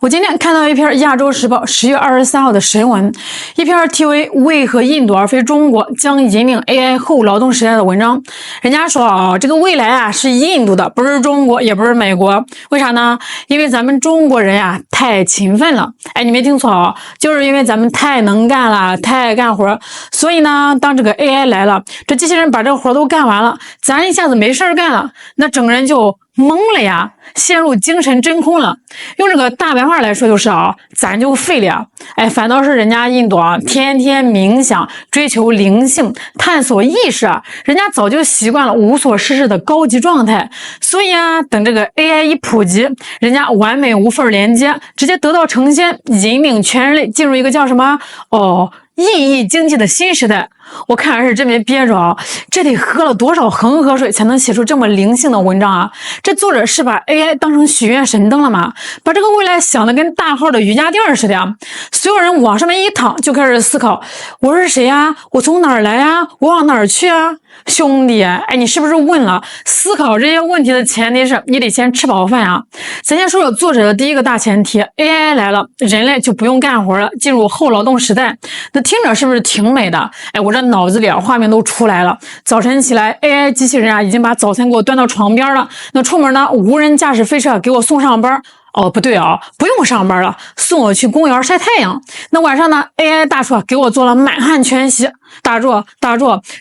我今天看到一篇《亞洲時報》10月23號的神文，一篇題為“為何印度而非中國將引領 AI 後勞動時代”的文章。人家說啊，這個未來啊是印度的，不是中國，也不是美國。為啥呢？因為咱們中國人呀太勤奮了。哎，你沒聽錯啊，就是因為咱們太能幹了，太愛幹活。所以呢，當這個 AI 來了，這機器人把這個活都幹完了，咱一下子沒事兒幹了，那整個人就懵了呀，陷入精神真空了。用这個大白話來說就是啊，咱就廢了呀。哎，反倒是人家印度啊，天天冥想，追求靈性，探索意識啊，人家早就習慣了無所事事的高級狀態。所以啊，等這個 AI 一普及，人家完美無縫連接，直接得道成仙，引領全人類進入一個叫什麼意義經濟的新時代。我看还是真没憋着啊，這得喝了多少恆河水才能寫出這麼靈性的文章啊？這作者是把 AI 當成許願神燈了嗎？把這個未來想的跟大號的瑜伽墊似的呀。所有人往上面一躺，就開始思考，我是誰呀？我從哪兒來呀？我往哪兒去啊？兄弟，哎，你是不是問了？思考這些問題的前提是你得先吃飽飯啊。咱先說说作者的第一個大前提 ，AI 來了，人類就不用幹活了，進入後勞動時代。那聽着是不是挺美的？哎，我這腦子裡啊畫面都出來了。早晨起來 ，AI 機器人啊已經把早餐給我端到床邊了。那出門呢，無人駕駛飛車給我送上班。哦，不對啊，不用上班了，送我去公園曬太陽。那晚上呢 ，AI 大廚給我做了滿漢全席。大柱，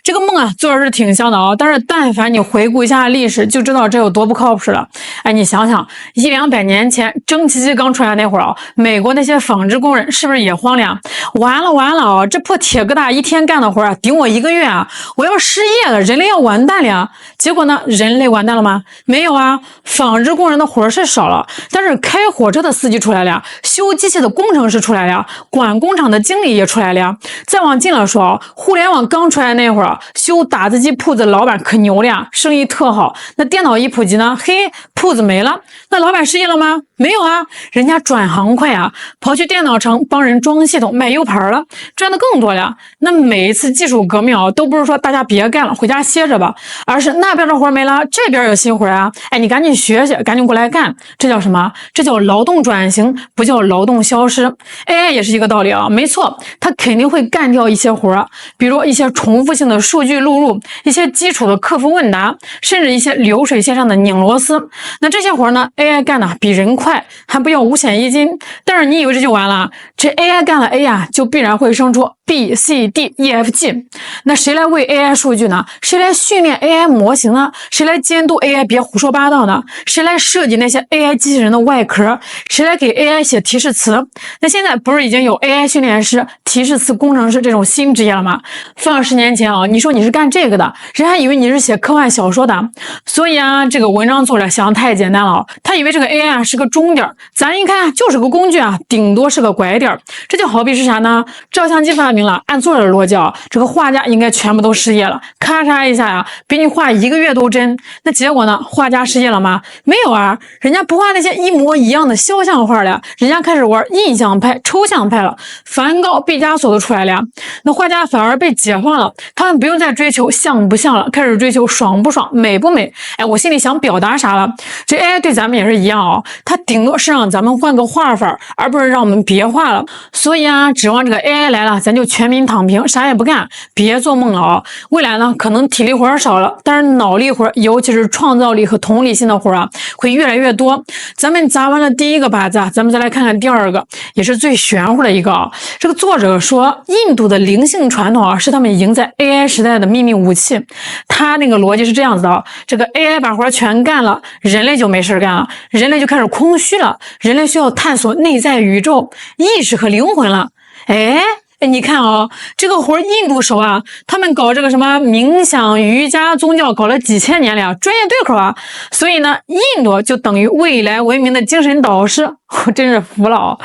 這個夢啊做的是挺像的啊，但是但凡你回顧一下歷史，就知道這有多不靠譜了。哎，你想想，100-200年前蒸汽機剛出來那會兒啊，美國那些紡織工人是不是也慌了？完了啊，這破鐵疙瘩一天幹的活啊，頂我1個月啊，我要失業了，人類要完蛋了呀。結果呢，人類完蛋了嗎？沒有啊，紡織工人的活是少了，但是開火車的司機出來了呀，修機器的工程師出來了呀，管工廠的經理也出來了呀。再往近了說啊，互聯網剛出來那會兒啊，修打字機鋪子老板可牛了呀，生意特好。那電腦一普及呢，嘿，鋪子沒了，那老板失業了嗎？沒有啊，人家轉行快啊，跑去電腦城幫人裝系統賣 U 盤了，賺的更多了。那每一次技術革命啊，都不是說大家別幹了，回家歇着吧，而是那邊的活沒了，這邊有新活啊，哎，你趕緊學學，趕緊過來幹。這叫什麼？這叫勞動轉型，不叫勞動消失。AI 也是一個道理啊，沒錯，它肯定會幹掉一些活啊，比如一些重複性的數據錄入，一些基礎的客服問答，甚至一些流水線上的擰螺絲。那這些活呢 ，AI 幹的比人快，還不要五險一金。但是你以為這就完了？這 AI 幹了 A 呀，就必然會生出 B、C、D、E、F、G。那誰來餵 AI 數據呢？誰來訓練 AI 模型呢？誰來監督 AI 別胡說八道呢？誰來設計那些 AI 機器人的外殼？誰來給 AI 寫提示詞？那現在不是已經有 AI 訓練師、提示詞工程師這種新職業了嗎？放10年前啊，你說你是幹這個的，人還以為你是寫科幻小說的。所以啊，這個文章作者想的太簡單了，他以為這個 AI 啊是個終點，咱一看就是個工具啊，頂多是個拐點。這就好比是啥呢？照相機發明了，按作者的邏輯啊，這個畫家應該全部都失業了，咔嚓一下呀，比你畫1個月都真。那結果呢？畫家失業了嗎？沒有啊，人家不畫那些一模一樣的肖像畫了，人家開始玩印象派、抽象派了，梵高、畢加索都出來了呀。那畫家反而被解放了，他們不用再追求像不像了，開始追求爽不爽、美不美。哎，我心裡想表達啥了？這 AI 對咱們也是一樣啊，它頂多是讓咱們換個畫法，而不是讓我們別畫了。所以啊，指望這個 AI 來了，咱就全民躺平，啥也不幹，別做夢了啊！未來呢，可能體力活少了，但是腦力活，尤其是創造力和同理心的活啊，會越來越多。咱們砸完了第一個靶子，咱們再來看看第二個，也是最玄乎的一個啊。這個作者說，印度的靈性傳統啊，是他們贏在 AI 時代的秘密武器。他那個邏輯是這樣子的啊，這個 AI 把活全幹了，人類就沒事幹了，人類就開始空虛了，人類需要探索內在宇宙、意識和靈魂了。哎，你看啊，這個活印度熟啊，他們搞這個什麼冥想、瑜伽、宗教搞了幾千年了呀，專業對口啊。所以呢，印度就等於未來文明的精神導師。我真是服了啊！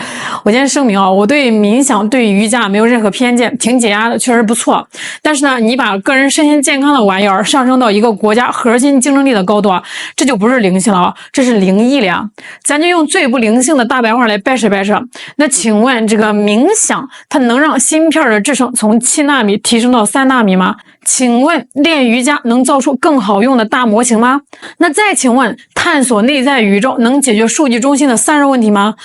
我先聲明啊，我對冥想、對瑜伽沒有任何偏見，挺解壓的，確實不錯。但是呢，你把個人身心健康的玩意兒上升到一個國家核心競爭力的高度啊，這就不是靈性了啊，這是靈異了呀。咱就用最不靈性的大白話來掰扯掰扯。那請問這個冥想，它能讓芯片的制程從7納米提升到3納米嗎？請問練瑜伽能造出更好用的大模型嗎？那再請問，探索內在宇宙能解決数据中心的散热問題嗎？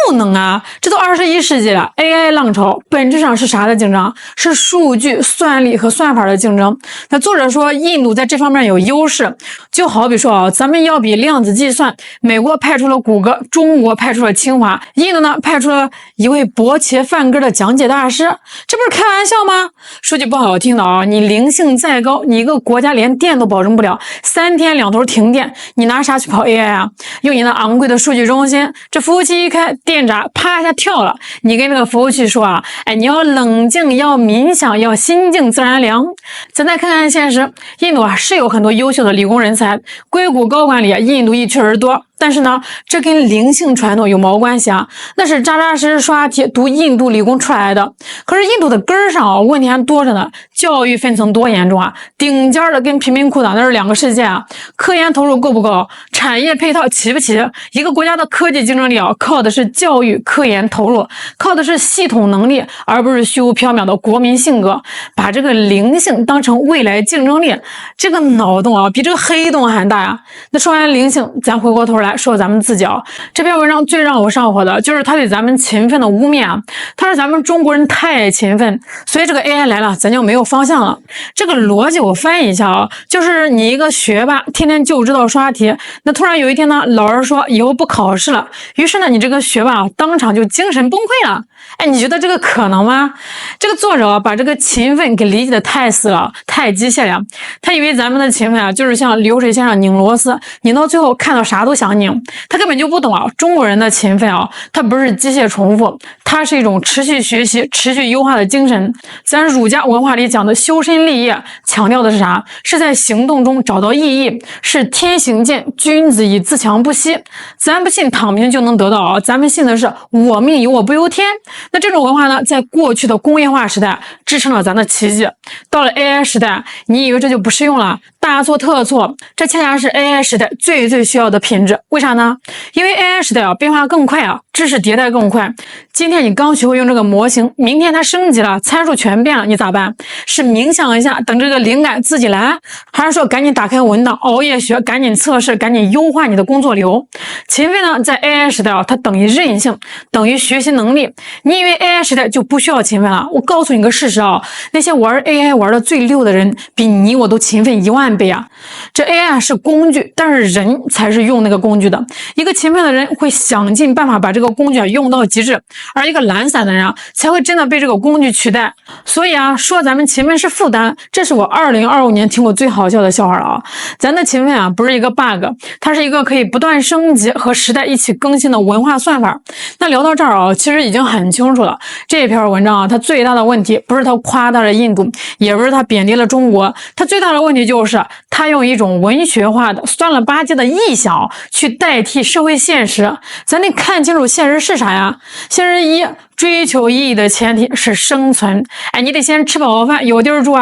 不能啊！這都21世紀了 ，AI 浪潮本質上是啥的競爭？是數據、算力和算法的競爭。那作者說，印度在這方面有優勢，就好比說啊，咱們要比量子計算，美國派出了谷歌，中國派出了清華，印度呢派出了一位薄伽梵歌的講解大師，這不是開玩笑嗎？說句不好聽的啊，你靈性再高，你一個國家連電都保證不了，3天2頭停電，你拿啥去跑 AI 啊？用你那昂貴的數據中心，這服務器一開，電闸啪一下跳了，你跟這個服務器說啊，你要冷靜，要冥想，要心靜自然涼。咱再看看现實，印度是有很多優秀的理工人才，硅谷高管裡印度裔确實多。但是呢，這跟靈性傳統有毛關係啊？那是扎扎實實刷題讀印度理工出來的。可是印度的根兒上問題還多着呢。教育分層多嚴重啊！頂尖的跟貧民窟的那是2個世界啊！科研投入夠不夠？產業配套齊不齊？一個國家的科技競爭力靠的是教育、科研投入，靠的是系統能力，而不是虛無縹緲的國民性格。把這個靈性當成未來競爭力，這個腦洞比這個黑洞還大呀！那說完靈性，咱回過頭來說咱們自己啊，這篇文章最讓我上火的就是他對咱們勤奮的污蔑啊！他說咱們中國人太勤奮，所以這個 AI 來了，咱就沒有方向了。這個邏輯我翻譯一下啊，就是你一個學霸，天天就知道刷題，那突然有一天呢，老師說以後不考試了，於是呢，你這個學霸當場就精神崩潰了。你覺得這個可能嗎？這個作者把這個勤奮給理解的太死了，太機械了。他以為咱們的勤奮就是像流水線上擰螺絲，擰到最後看到啥都想擰。他根本就不懂中國人的勤奮它不是機械重複，它是一種持續學習、持續優化的精神。咱儒家文化裡講的修身立業，強調的是啥？是在行動中找到意義，是天行健，君子以自強不息。咱不信躺平就能得到咱們信的是我命由我不由天。那這種文化呢，在過去的工業化時代支撐了咱的奇蹟，到了 AI 時代，你以為這就不適用了？大錯特錯，這恰恰是 AI 時代最需要的品質。為啥呢？因為 AI 時代變化更快知識迭代更快。今天你剛學会用這個模型，明天它升級了，參數全變了，你咋辦？是冥想一下，等這個靈感自己來，還是說趕緊打開文檔，熬夜學，趕緊測試，趕緊優化你的工作流？勤奮呢，在 AI 時代它等於韌性，等於學習能力。你以為 AI 時代就不需要勤奮了？我告訴你個事實那些玩 AI 玩的最溜的人，比你我都勤奮10000倍啊！這 AI 是工具，但是人才是用那個工具的。一個勤奮的人會想盡辦法把這個工具用到極致，而一個懶散的人才會真的被這個工具取代。所以說咱們勤奮是負擔，這是我2025年聽過最好笑的笑話了咱的勤奮不是一個 bug， 它是一個可以不斷升級和時代一起更新的文化算法。那聊到這兒其實已經很清楚了。這篇文章它最大的問題不是它誇大了印度，也不是它貶低了中國，它最大的問題就是它用一種文學化的酸了吧唧的臆想去代替社會現實。咱得看清楚現實是啥呀？现实一，追求意義的前提是生存。你得先吃飽飯，有地兒住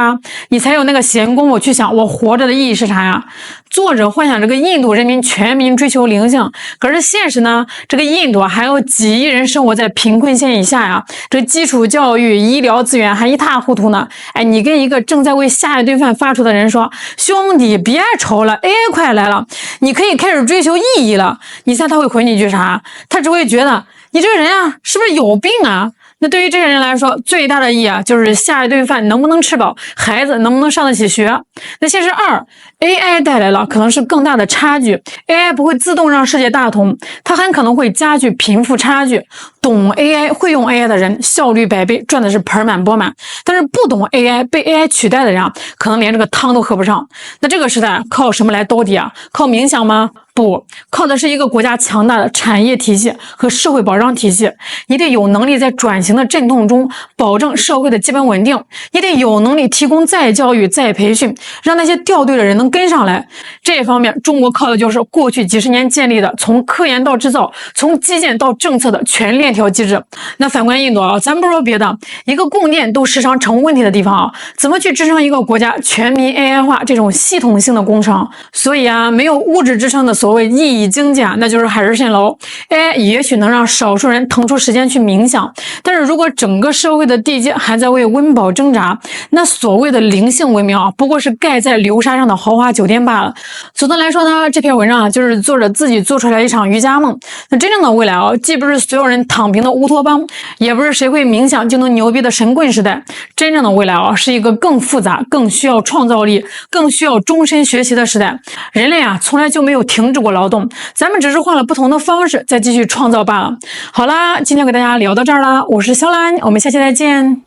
你才有那個閒工夫去想我活着的意義是啥呀？作者幻想這個印度人民全民追求靈性，可是現實呢？這個印度還有幾億人生活在貧困線以下這基礎教育、醫療資源還一塌糊塗呢。你跟一個正在為下一頓飯發愁的人說，兄弟別愁了 ，AI 快來了，你可以開始追求意義了。你猜他會回你一句啥？他只會覺得你這個人是不是有病啊？那對於這些人來說，最大的意義就是下一頓飯能不能吃飽，孩子能不能上得起學。那现实二 ，AI 带来了可能是更大的差距。AI 不會自動讓世界大同，它很可能會加劇貧富差距。懂 AI 會用 AI 的人效率100倍，賺的是盆滿缽滿。但是不懂 AI 被 AI 取代的人可能連這個湯都喝不上。那這個時代靠什麼來兜底靠冥想嗎？不，靠的是一個國家強大的產業體系和社會保障體系。你得有能力在轉型的陣痛中保證社會的基本穩定，你得有能力提供再教育、再培訓，讓那些掉隊的人能跟上來。這一方面，中國靠的就是過去幾十年建立的從科研到制造、從基建到政策的全鏈條機制。那反觀印度咱不說別的，一個供電都時常成問題的地方怎麼去支撐一個國家全民 AI 化這種系統性的工程？所以沒有物質支撐的所所謂意義精簡，那就是海市蜃樓。AI 也許能讓少數人騰出時間去冥想，但是如果整個社會的地基還在為溫飽掙扎，那所謂的靈性文明不過是蓋在流沙上的豪華酒店罷了。总的來說呢，這篇文章就是作者自己做出來一場瑜伽夢。那真正的未來既不是所有人躺平的烏托邦，也不是誰會冥想就能牛逼的神棍時代。真正的未來是一個更複雜、更需要創造力、更需要終身學習的時代。人類從來就沒有停止過勞動，咱們只是換了不同的方式再繼續創造罷了。好啦，今天給大家聊到這兒啦，我是肖蘭，我們下期再見。